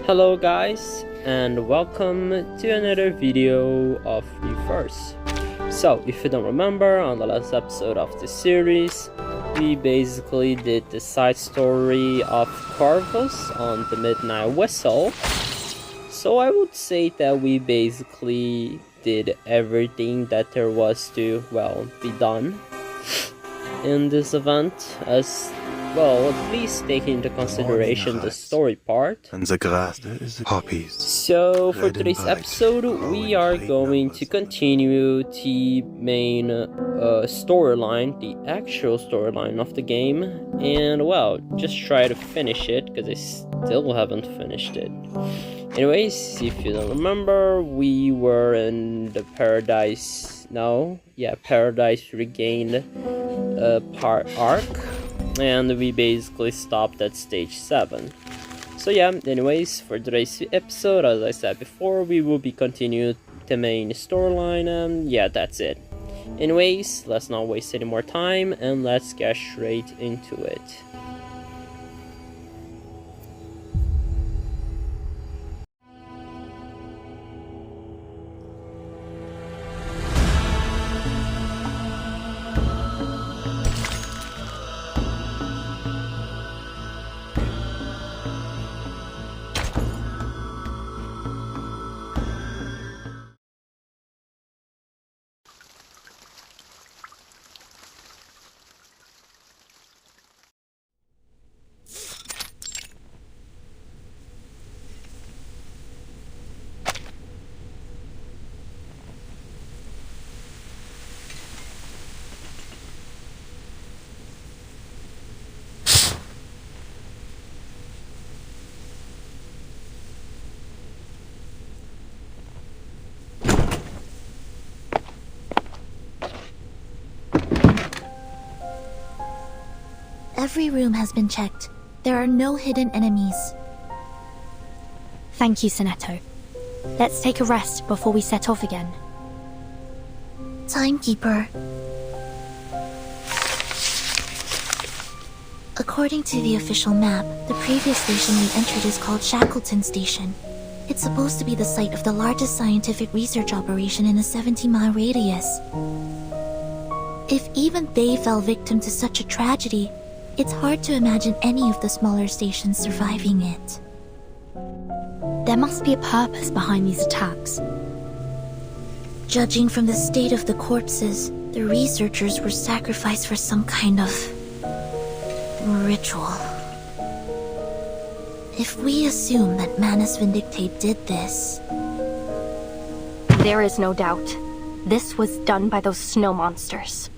Hello guys, and welcome to another video of Reverse. So, if you don't remember, on the last episode of the series, we basically did the side story of Corvus on the Midnight Whistle. So I would say that we basically did everything that there was to, well, be done in this event, as well, at least taking into consideration the story part. And the grass is poppies. So for today's episode, we are going to continue the main storyline, the actual storyline of the game, and well, just try to finish it, because I still haven't finished it. Anyways, if you don't remember, we were in the Paradise Regained arc, and we basically stopped at stage 7. So yeah, anyways, for today's episode, as I said before, we will be continuing the main storyline, and yeah, that's it. Anyways, let's not waste any more time, and let's get straight into it. Every room has been checked. There are no hidden enemies. Thank you, Sonetto. Let's take a rest before we set off again. Timekeeper. According to the official map, the previous station we entered is called Shackleton Station. It's supposed to be the site of the largest scientific research operation in a 70-mile radius. If even they fell victim to such a tragedy, it's hard to imagine any of the smaller stations surviving it. There must be a purpose behind these attacks. Judging from the state of the corpses, the researchers were sacrificed for some kind of ritual. If we assume that Manus Vindicate did this... There is no doubt. This was done by those snow monsters.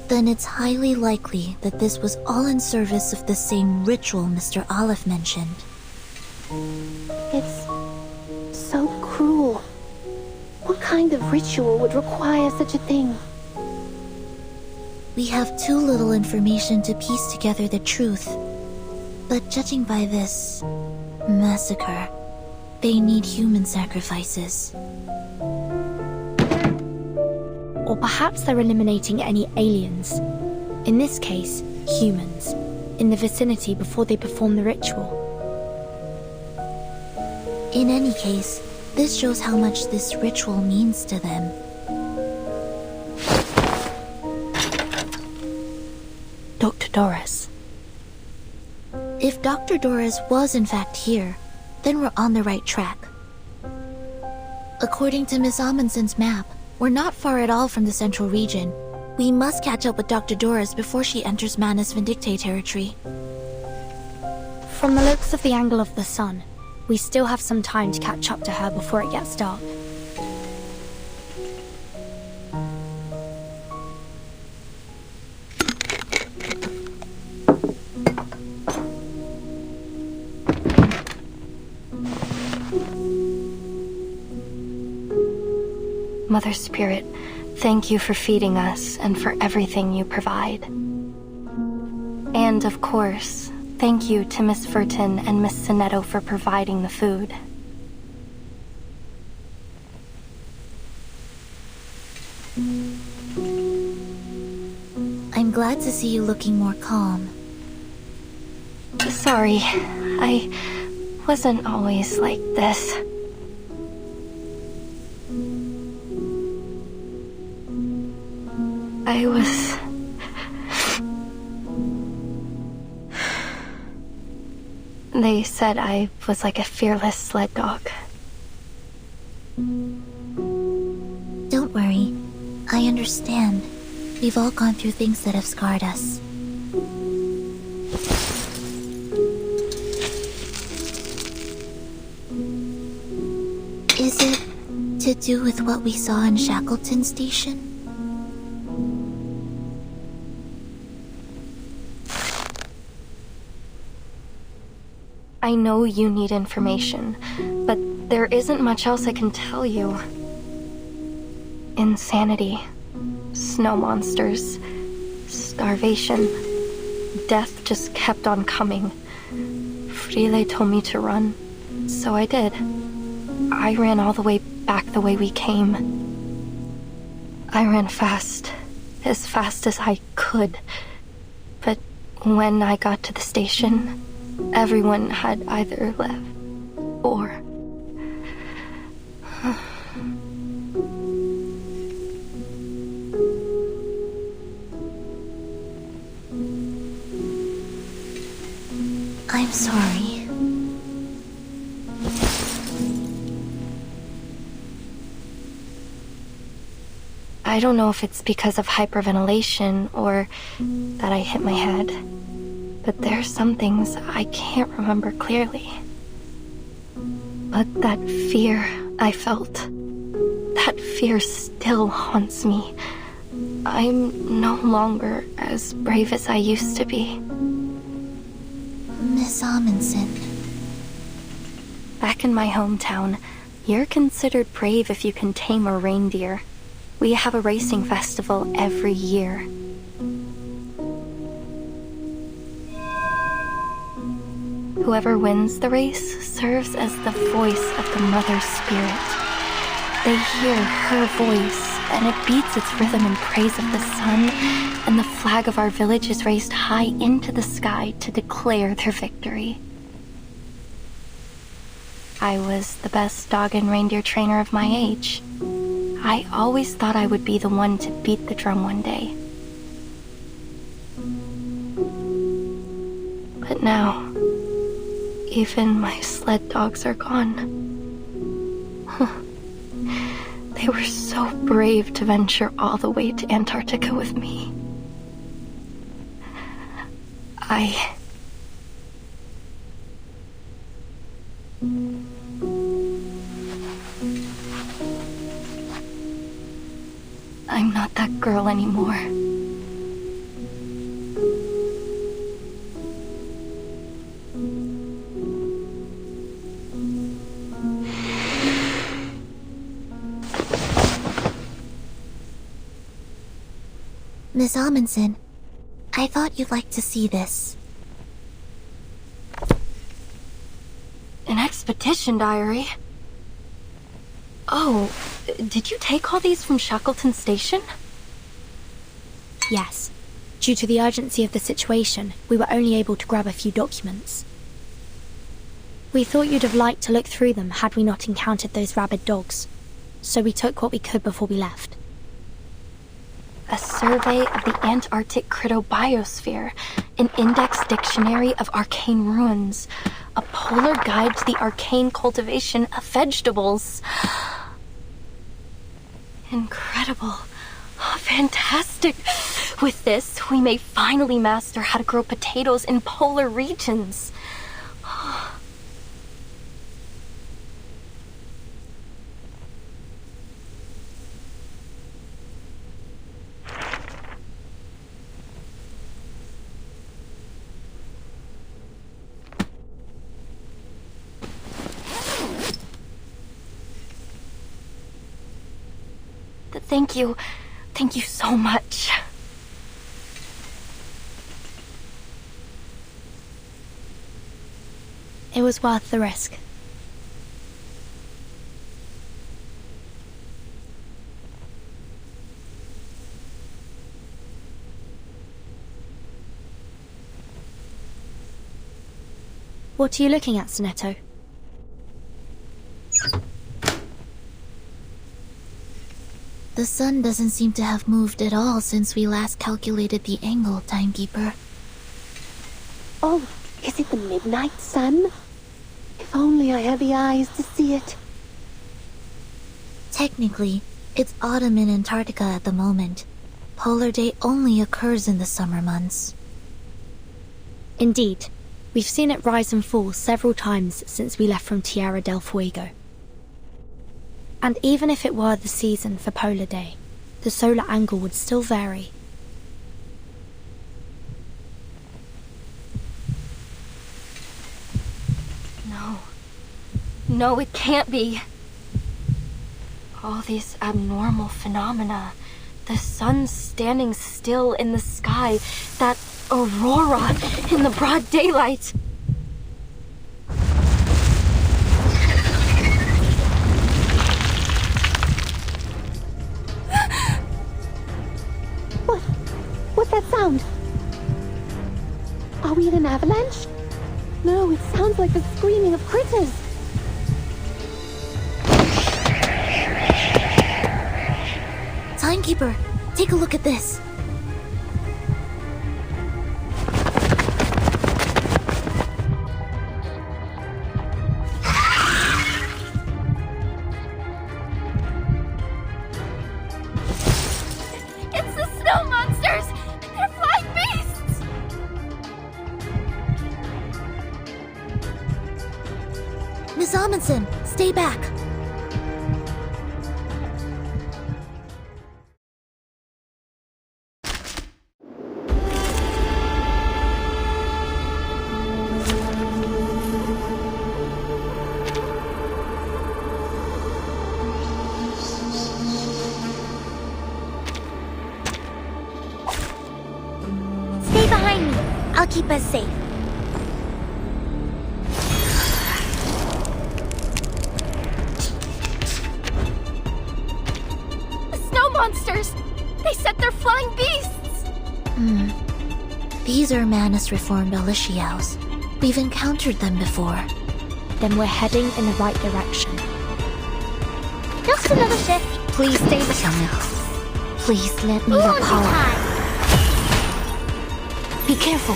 Then it's highly likely that this was all in service of the same ritual Mr. Olive mentioned. It's so cruel. What kind of ritual would require such a thing? We have too little information to piece together the truth. But judging by this massacre, they need human sacrifices. Or perhaps they're eliminating any aliens, in this case, humans, in the vicinity before they perform the ritual. In any case, this shows how much this ritual means to them. Dr. Doris. If Dr. Doris was in fact here, then we're on the right track. According to Miss Amundsen's map, we're not far at all from the central region. We must catch up with Dr. Doris before she enters Manus Vindicate territory. From the looks of the angle of the sun, we still have some time to catch up to her before it gets dark. Mother Spirit, thank you for feeding us and for everything you provide. And of course, thank you to Miss Furton and Miss Sonetto for providing the food. I'm glad to see you looking more calm. Sorry, I wasn't always like this. I was... They said I was like a fearless sled dog. Don't worry. I understand. We've all gone through things that have scarred us. Is it to do with what we saw in Shackleton Station? I know you need information, but there isn't much else I can tell you. Insanity, snow monsters, starvation, death just kept on coming. Frile told me to run, so I did. I ran all the way back the way we came. I ran fast, as fast as I could. But when I got to the station, everyone had either left or... I'm sorry. I don't know if it's because of hyperventilation or that I hit my head, but there's some things I can't remember clearly. But that fear I felt, that fear still haunts me. I'm no longer as brave as I used to be. Miss Amundsen. Back in my hometown, you're considered brave if you can tame a reindeer. We have a racing festival every year. Whoever wins the race serves as the voice of the Mother Spirit. They hear her voice, and it beats its rhythm in praise of the sun, and the flag of our village is raised high into the sky to declare their victory. I was the best dog and reindeer trainer of my age. I always thought I would be the one to beat the drum one day. But now, even my sled dogs are gone. They were so brave to venture all the way to Antarctica with me. I'm not that girl anymore. Miss Amundsen, I thought you'd like to see this. An expedition diary? Oh, did you take all these from Shackleton Station? Yes. Due to the urgency of the situation, we were only able to grab a few documents. We thought you'd have liked to look through them had we not encountered those rabid dogs, so we took what we could before we left. A survey of the Antarctic cryptobiosphere, an index dictionary of arcane ruins, a polar guide to the arcane cultivation of vegetables. Incredible. Oh, fantastic. With this, we may finally master how to grow potatoes in polar regions. Thank you. Thank you so much. It was worth the risk. What are you looking at, Sonetto? The sun doesn't seem to have moved at all since we last calculated the angle, Timekeeper. Oh, is it the midnight sun? If only I had the eyes to see it. Technically, it's autumn in Antarctica at the moment. Polar day only occurs in the summer months. Indeed, we've seen it rise and fall several times since we left from Tierra del Fuego. And even if it were the season for Polar Day, the solar angle would still vary. No, it can't be. All these abnormal phenomena. The sun standing still in the sky. That aurora in the broad daylight. What's that sound? Are we in an avalanche? No, it sounds like the screaming of critters. Timekeeper, take a look at this. It's the snow monsters! They're flying beasts! Miss Amundsen, stay back. Stay behind me. I'll keep us safe. The snow monsters! They said they're flying beasts! These are Manus reformed Aliciaos. We've encountered them before. Then we're heading in the right direction. Just another shift. Please stay with me. Please let me your power. Be careful.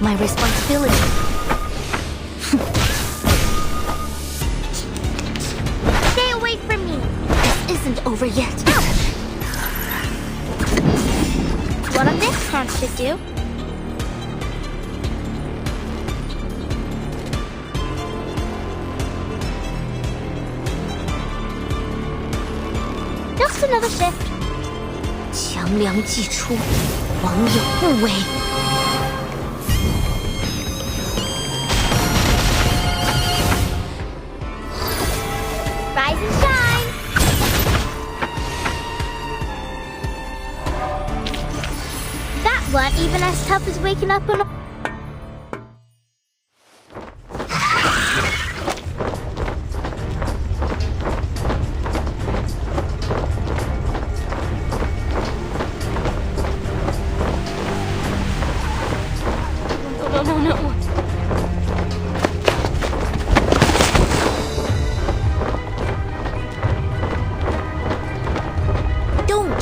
My responsibility. Stay away from me. This isn't over yet. What on this hand should do? Just another shift. 强梁既出，王有不为。Rise and shine! That weren't even as tough as waking up on a... No. Don't!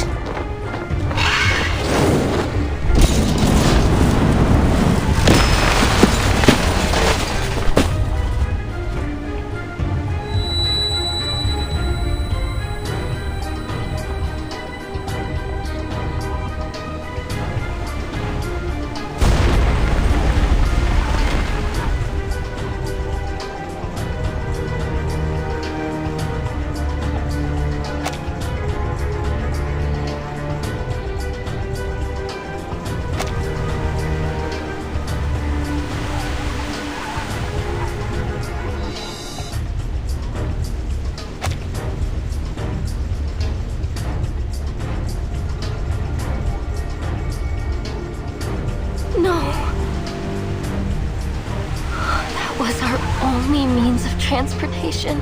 No. That was our only means of transportation.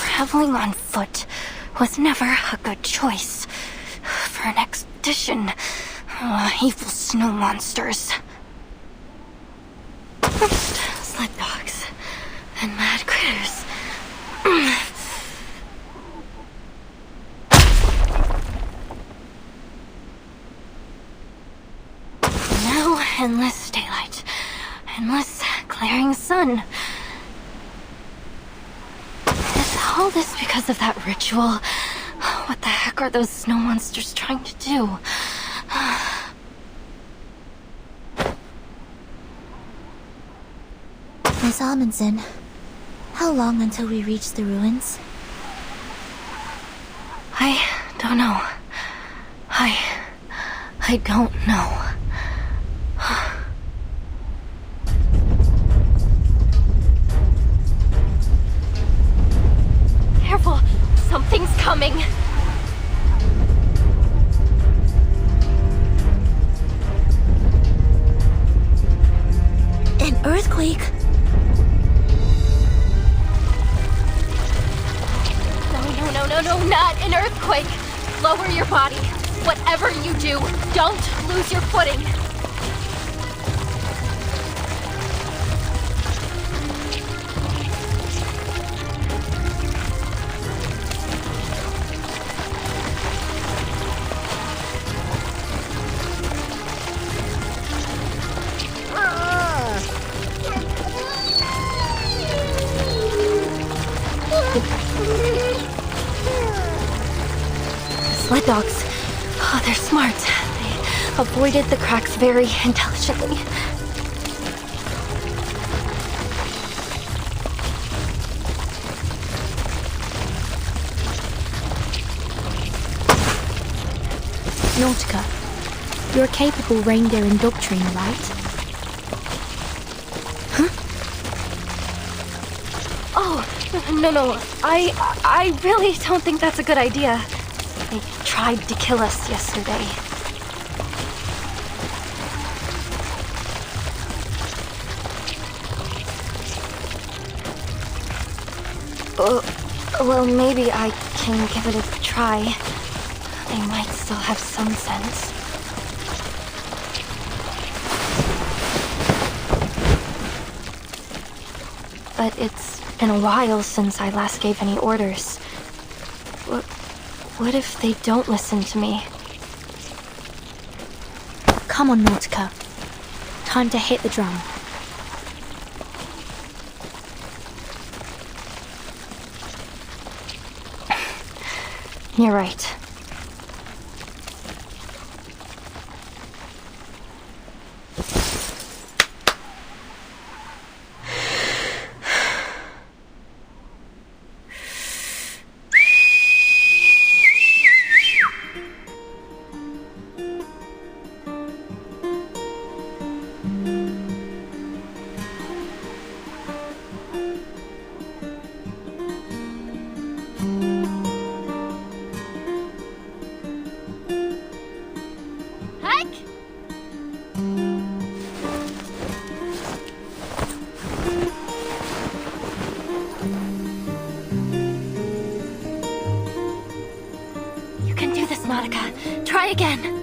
Traveling on foot was never a good choice for an expedition. Evil snow monsters. First, sled dogs, then mad critters. Now, endless daylight, endless glaring sun. Is all this because of that ritual? What the heck are those snow monsters trying to do? Miss Amundsen, how long until we reach the ruins? I don't know. I don't know. Careful! Something's coming! An earthquake? No, not an earthquake! Lower your body. Whatever you do, don't lose your footing. Sled dogs. Oh, they're smart. They avoided the cracks very intelligently. Nautica, you're a capable reindeer and dog trainer, right? Huh? Oh, no. I really don't think that's a good idea. They tried to kill us yesterday. Well, maybe I can give it a try. They might still have some sense. But it's been a while since I last gave any orders. What if they don't listen to me? Come on, Nautica. Time to hit the drum. You're right. Nautica. Try again.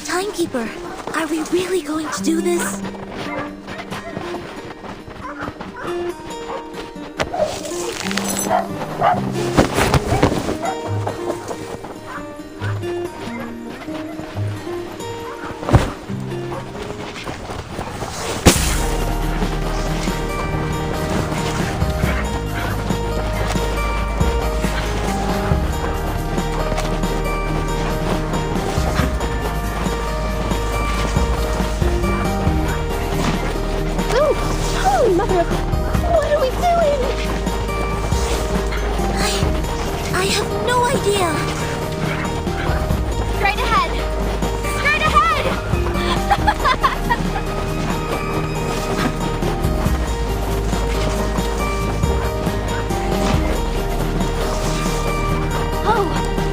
Timekeeper, are we really going to do this? I have no idea. Straight ahead! Straight ahead!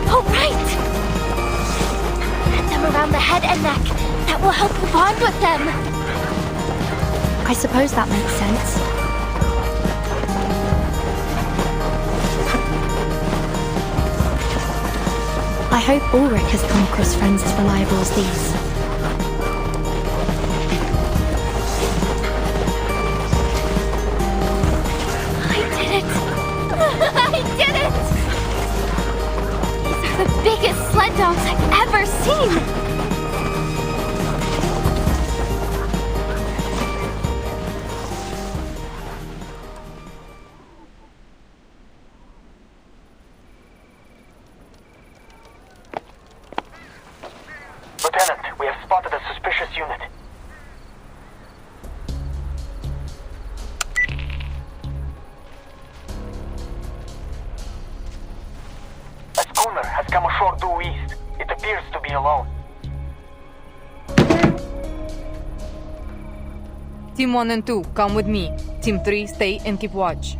Oh, right! Wrap them around the head and neck. That will help you bond with them. I suppose that makes sense. I hope Ulrich has come across friends as reliable as these. I did it! I did it! These are the biggest sled dogs I've ever seen! Lieutenant, we have spotted a suspicious unit. A schooner has come ashore due east. It appears to be alone. Team 1 and 2, come with me. Team 3, stay and keep watch.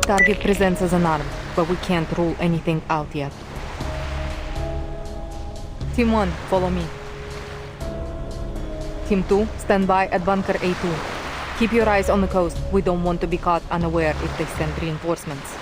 Target presents as an arm, but we can't rule anything out yet. Team 1, follow me. Team 2, stand by at bunker A2. Keep your eyes on the coast. We don't want to be caught unaware if they send reinforcements.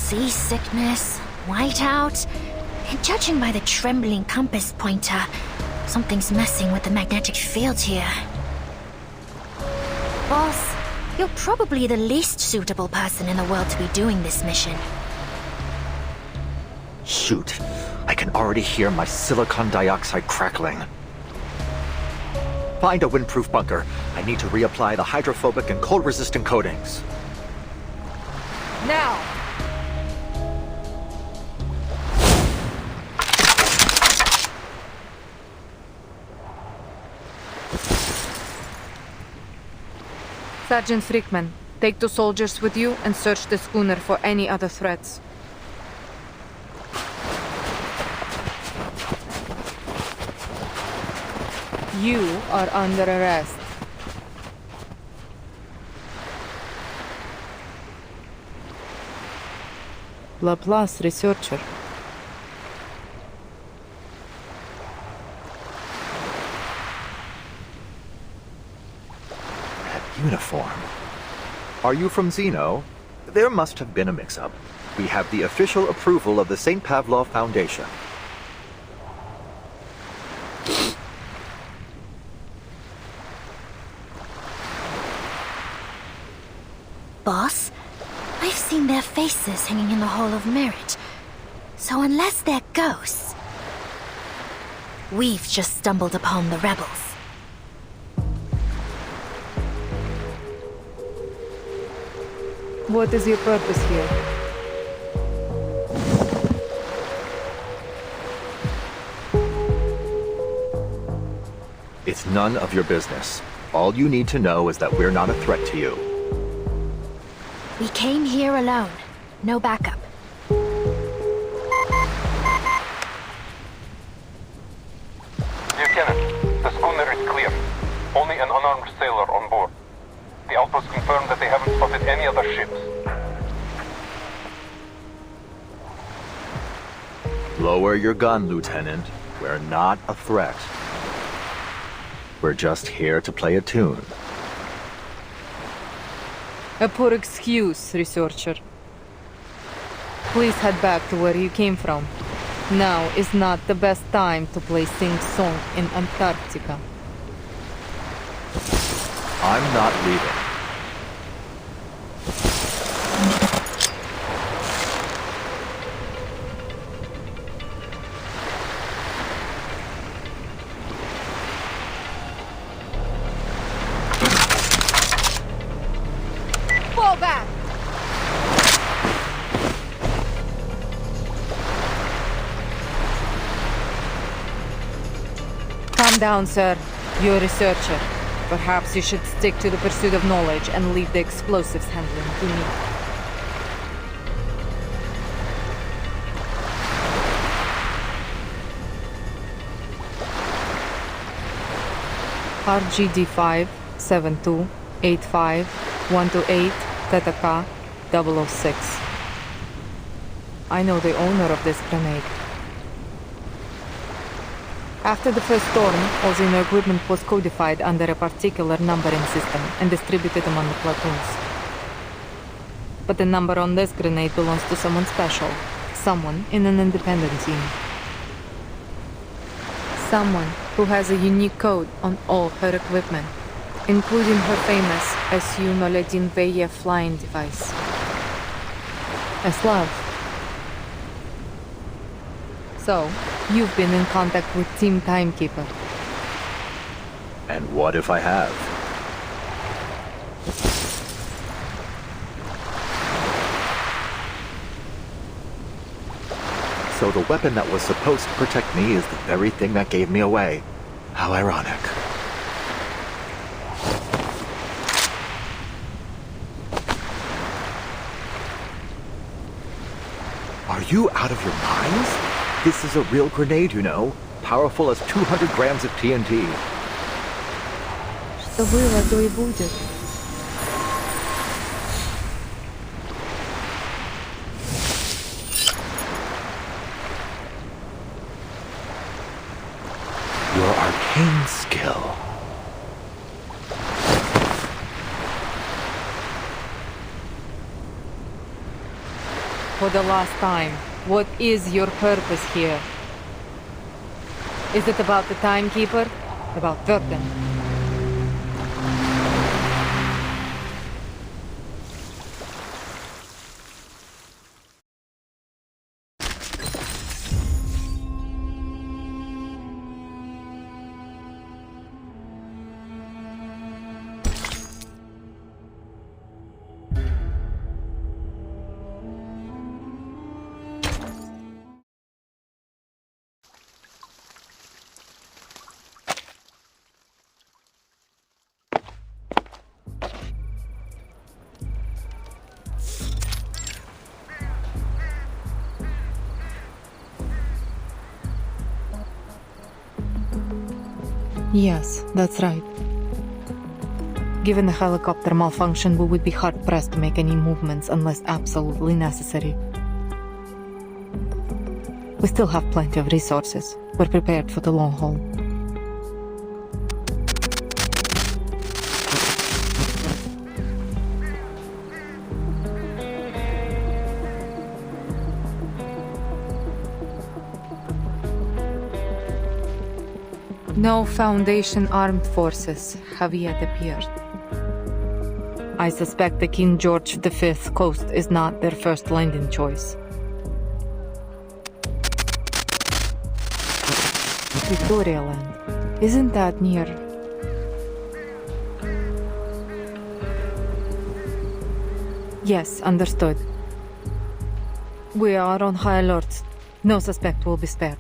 Seasickness, whiteout, and judging by the trembling compass pointer, something's messing with the magnetic field here. Boss, you're probably the least suitable person in the world to be doing this mission. Shoot, I can already hear my silicon dioxide crackling. Find a windproof bunker. I need to reapply the hydrophobic and cold-resistant coatings. Now! Sergeant Frickman, take 2 soldiers with you and search the schooner for any other threats. You are under arrest. Laplace researcher. Uniform. Are you from Xeno? There must have been a mix-up. We have the official approval of the St. Pavlov Foundation. Boss, I've seen their faces hanging in the Hall of Merit. So unless they're ghosts, we've just stumbled upon the rebels. What is your purpose here? It's none of your business. All you need to know is that we're not a threat to you. We came here alone. No backup. Lieutenant, the schooner is clear. Only an unarmed sailor on board. The outpost confirmed that they haven't spotted any other ships. Lower your gun, Lieutenant. We're not a threat. We're just here to play a tune. A poor excuse, researcher. Please head back to where you came from. Now is not the best time to play Sing Song in Antarctica. I'm not leaving. Fall back! Calm down, sir. You're a researcher. Perhaps you should stick to the pursuit of knowledge and leave the explosives handling to me. RGD-5, 72, 85, 128, Theta K, 006. I know the owner of this grenade. After the first storm, all Xeno equipment was codified under a particular numbering system and distributed among the platoons. But the number on this grenade belongs to someone special, someone in an independent team. Someone who has a unique code on all her equipment, including her famous SU Noledin Veye flying device. Aslav. So, you've been in contact with Team Timekeeper. And what if I have? So the weapon that was supposed to protect me is the very thing that gave me away. How ironic. Are you out of your minds? This is a real grenade, you know. Powerful as 200 grams of TNT. Что было, то и будет. Your arcane skill. For the last time, what is your purpose here? Is it about the Timekeeper? About Verden? Yes, that's right. Given the helicopter malfunction, we would be hard-pressed to make any movements unless absolutely necessary. We still have plenty of resources. We're prepared for the long haul. No Foundation armed forces have yet appeared. I suspect the King George V coast is not their first landing choice. Victoria Land. Isn't that near? Yes, understood. We are on high alert. No suspect will be spared.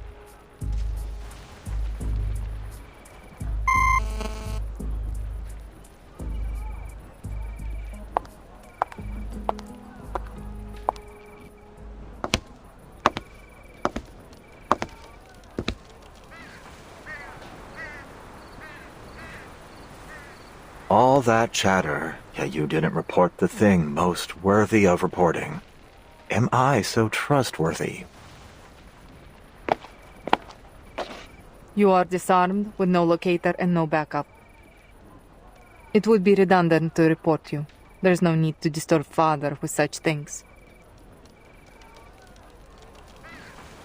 All that chatter, yet you didn't report the thing most worthy of reporting. Am I so trustworthy? You are disarmed with no locator and no backup. It would be redundant to report you. There's no need to disturb Father with such things.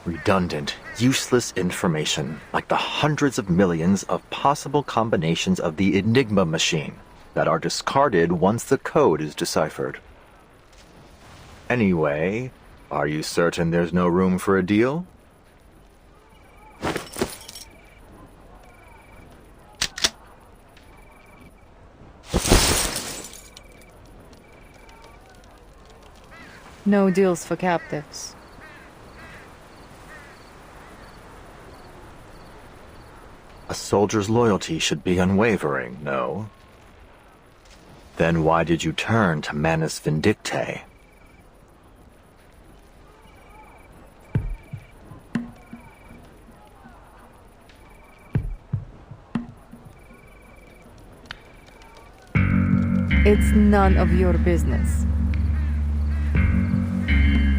Redundant, useless information, like the hundreds of millions of possible combinations of the Enigma machine that are discarded once the code is deciphered. Anyway, are you certain there's no room for a deal? No deals for captives. A soldier's loyalty should be unwavering, no? Then why did you turn to Manus Vindictae? It's none of your business.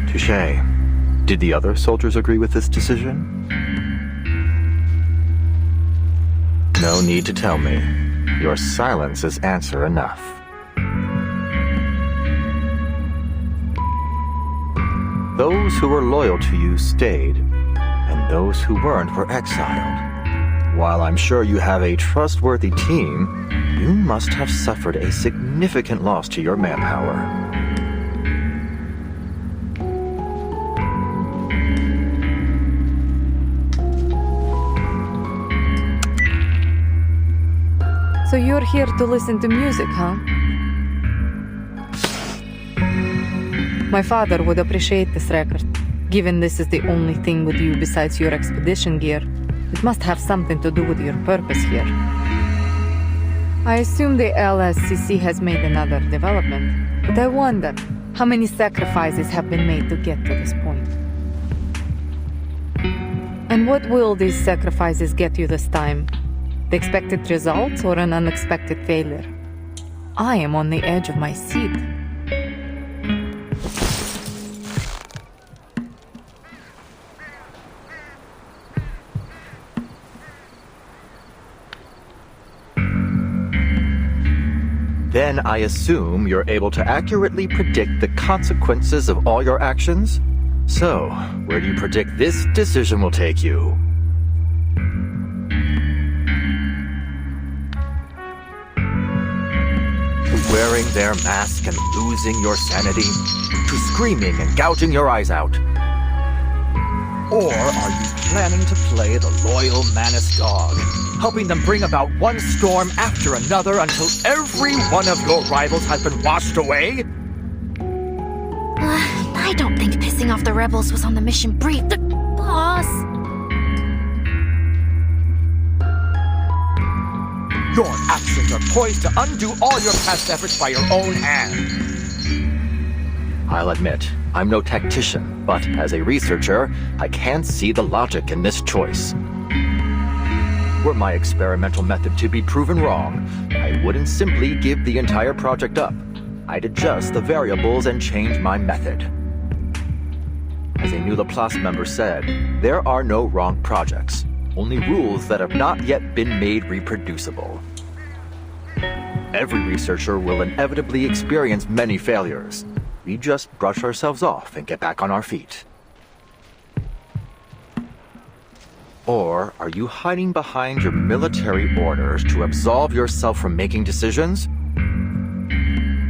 Touché. Did the other soldiers agree with this decision? No need to tell me. Your silence is answer enough. Those who were loyal to you stayed, and those who weren't were exiled. While I'm sure you have a trustworthy team, you must have suffered a significant loss to your manpower. So you're here to listen to music, huh? My father would appreciate this record. Given this is the only thing with you besides your expedition gear, it must have something to do with your purpose here. I assume the LSCC has made another development, but I wonder how many sacrifices have been made to get to this point. And what will these sacrifices get you this time? The expected results or an unexpected failure? I am on the edge of my seat. Then I assume you're able to accurately predict the consequences of all your actions? So, where do you predict this decision will take you? To wearing their mask and losing your sanity? To screaming and gouging your eyes out? Or are you planning to play the loyal Manus dog, helping them bring about one storm after another until every one of your rivals has been washed away? I don't think pissing off the rebels was on the mission brief. Boss! Your actions are poised to undo all your past efforts by your own hand. I'll admit, I'm no tactician, but as a researcher, I can see the logic in this choice. Were my experimental method to be proven wrong, I wouldn't simply give the entire project up. I'd adjust the variables and change my method. As a new Laplace member said, there are no wrong projects, only rules that have not yet been made reproducible. Every researcher will inevitably experience many failures. We just brush ourselves off and get back on our feet. Or are you hiding behind your military orders to absolve yourself from making decisions?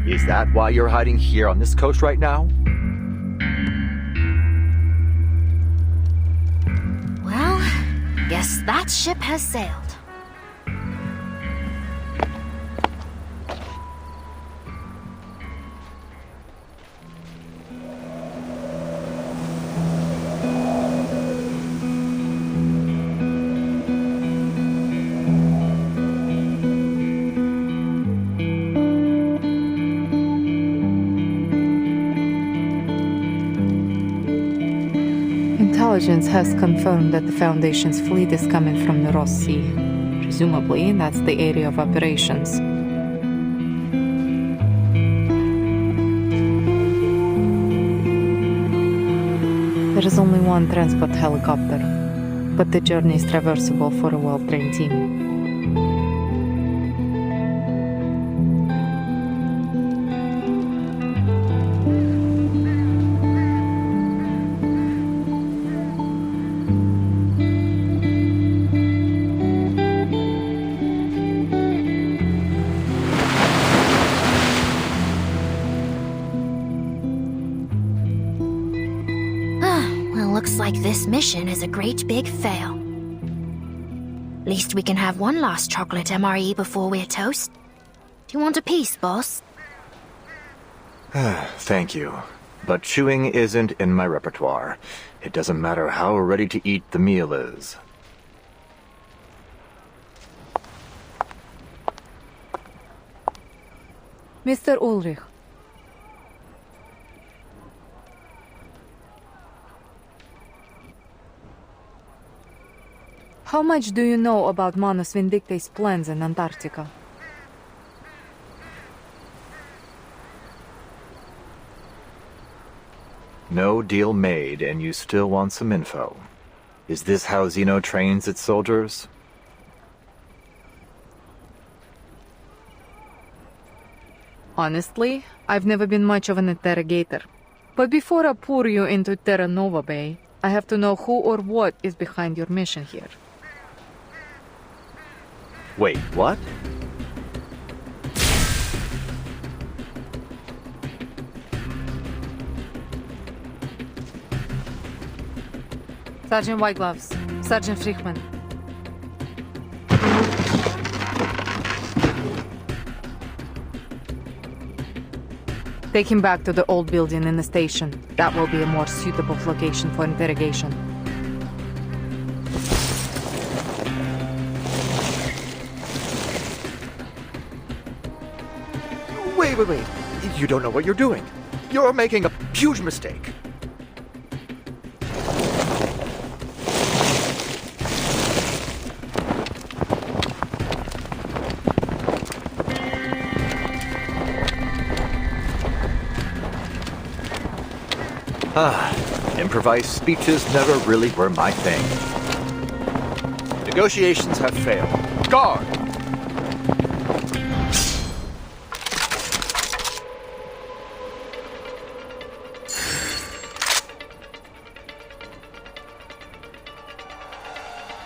Is that why you're hiding here on this coast right now? Well, guess that ship has sailed. Intelligence has confirmed that the Foundation's fleet is coming from the Ross Sea. Presumably, that's the area of operations. There is only one transport helicopter, but the journey is traversable for a well-trained team. Looks like this mission is a great big fail. Least we can have one last chocolate MRE before we're toast. Do you want a piece, boss? Thank you. But chewing isn't in my repertoire. It doesn't matter how ready to eat the meal is. Mr. Ulrich. How much do you know about Manus Vindicte's plans in Antarctica? No deal made, and you still want some info. Is this how Xeno trains its soldiers? Honestly, I've never been much of an interrogator. But before I pour you into Terra Nova Bay, I have to know who or what is behind your mission here. Wait, what? Sergeant Whitegloves, Sergeant Friedman. Take him back to the old building in the station. That will be a more suitable location for interrogation. Wait. You don't know what you're doing. You're making a huge mistake. Improvised speeches never really were my thing. Negotiations have failed. Guard!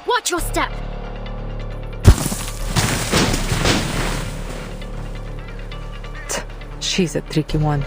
Watch your step! She's a tricky one.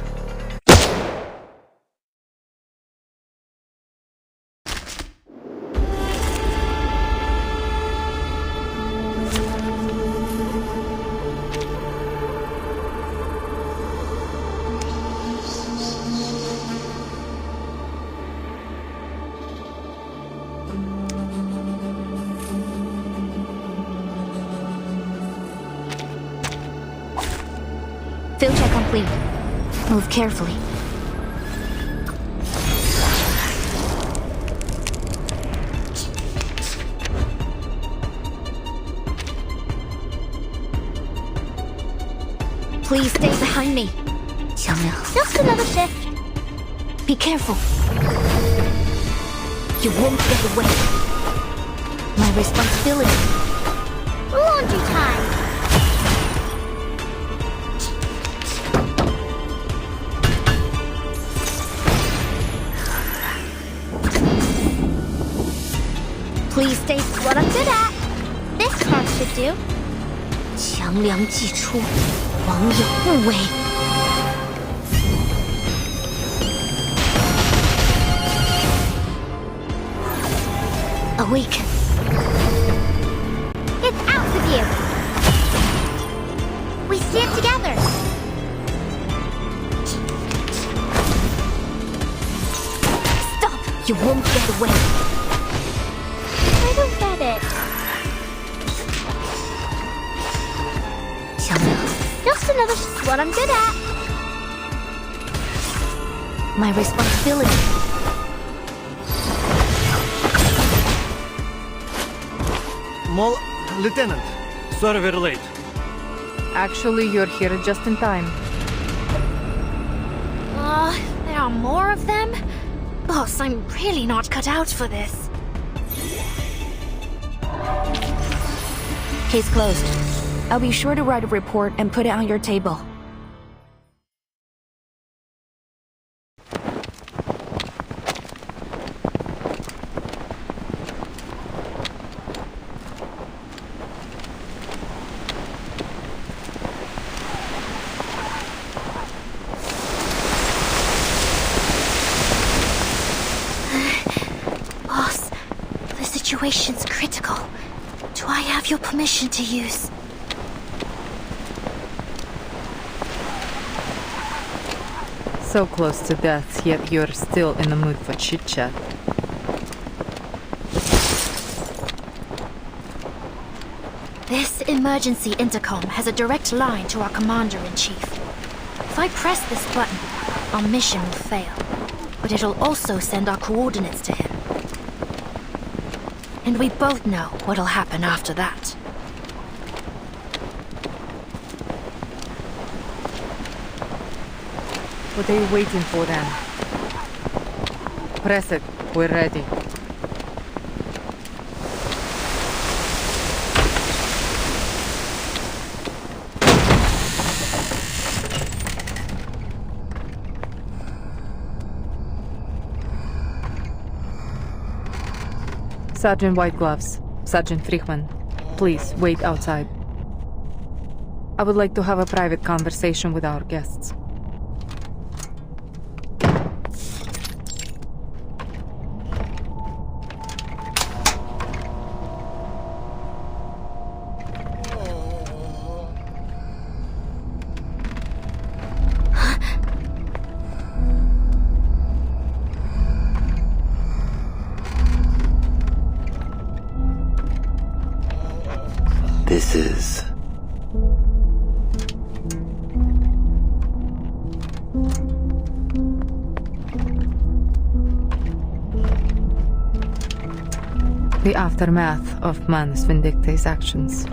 Field check complete. Move carefully. Please stay behind me. Just another shift. Be careful. You won't get away. My responsibility. Laundry time. Please stay what I'm good at. This part should do. 强梁既出，王有不为。Awaken. It's out of you. We stand together. Stop. You won't get away. I don't get it. Just another what I'm good at. My responsibility. Lieutenant, sorry we're late. Actually, you're here just in time. There are more of them? Boss, I'm really not cut out for this. Case closed. I'll be sure to write a report and put it on your table. situation's critical. Do I have your permission to use? So close to death, yet you're still in the mood for chit-chat. This emergency intercom has a direct line to our Commander-in-Chief. If I press this button, our mission will fail. But it'll also send our coordinates to him. And we both know what'll happen after that. What are you waiting for then? Press it. We're ready. Sergeant Whitegloves, Sergeant Frichman, please wait outside. I would like to have a private conversation with our guests. This is... the aftermath of Manus Vindictae's actions.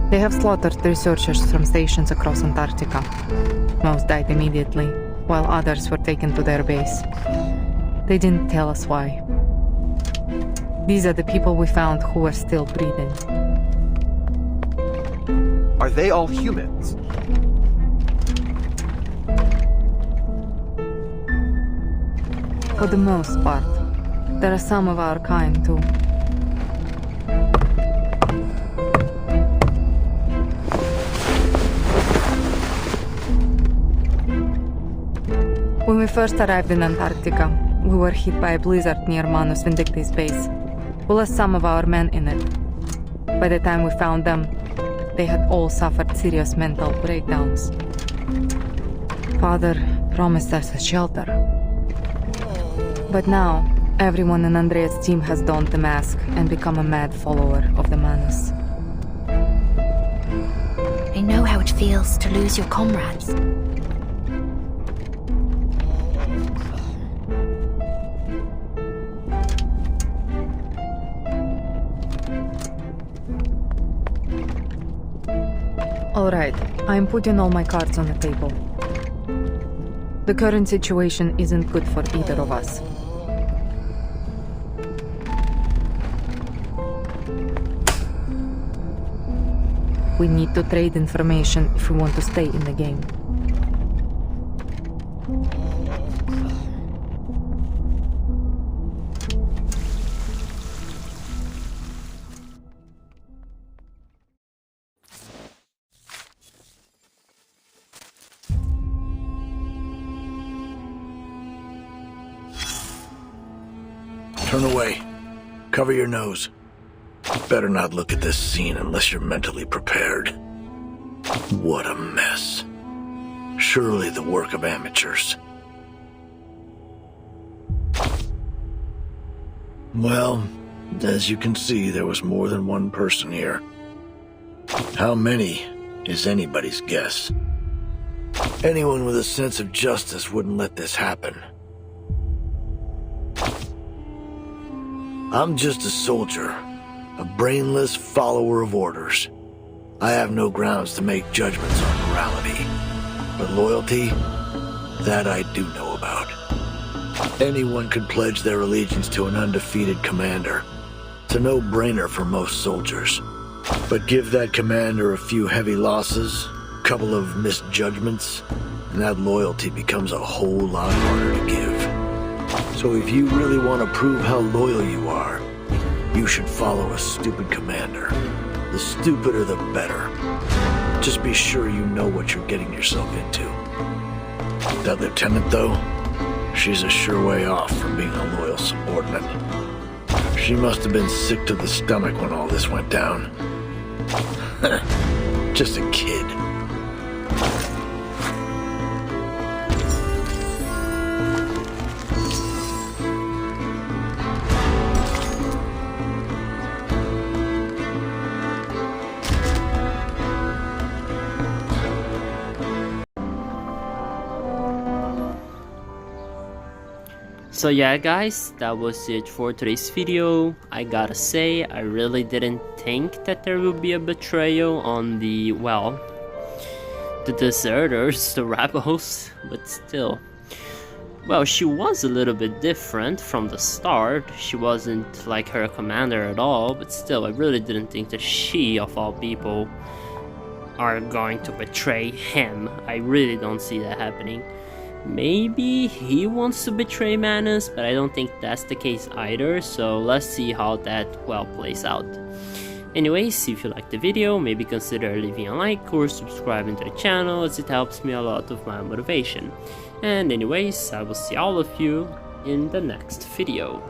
They have slaughtered researchers from stations across Antarctica. Most died immediately, while others were taken to their base. They didn't tell us why. These are the people we found who were still breathing. Are they all humans? For the most part. There are some of our kind, too. When we first arrived in Antarctica, we were hit by a blizzard near Manus Vindictae's base. We lost some of our men in it. By the time we found them, they had all suffered serious mental breakdowns. Father promised us a shelter. But now, everyone in Andrea's team has donned the mask and become a mad follower of the Manus. I know how it feels to lose your comrades. Alright, I'm putting all my cards on the table. The current situation isn't good for either of us. We need to trade information if we want to stay in the game. Turn away. Cover your nose. Better not look at this scene unless you're mentally prepared. What a mess. Surely the work of amateurs. Well, as you can see, there was more than one person here. How many is anybody's guess. Anyone with a sense of justice wouldn't let this happen. I'm just a soldier, a brainless follower of orders. I have no grounds to make judgments on morality. But loyalty, that I do know about. Anyone could pledge their allegiance to an undefeated commander. It's a no-brainer for most soldiers. But give that commander a few heavy losses, a couple of misjudgments, and that loyalty becomes a whole lot harder to give. So if you really want to prove how loyal you are, you should follow a stupid commander. The stupider the better. Just be sure you know what you're getting yourself into. That lieutenant, though, she's a sure way off from being a loyal subordinate. She must have been sick to the stomach when all this went down. Just a kid. So yeah guys, that was it for today's video. I gotta say, I really didn't think that there would be a betrayal on the, well, the deserters, the rebels, but still. Well, she was a little bit different from the start. She wasn't like her commander at all, but still, I really didn't think that she, of all people, are going to betray him. I really don't see that happening. Maybe he wants to betray Manus, but I don't think that's the case either, so let's see how that, well, plays out. Anyways, if you liked the video, maybe consider leaving a like or subscribing to the channel, as it helps me a lot with my motivation. And anyways, I will see all of you in the next video.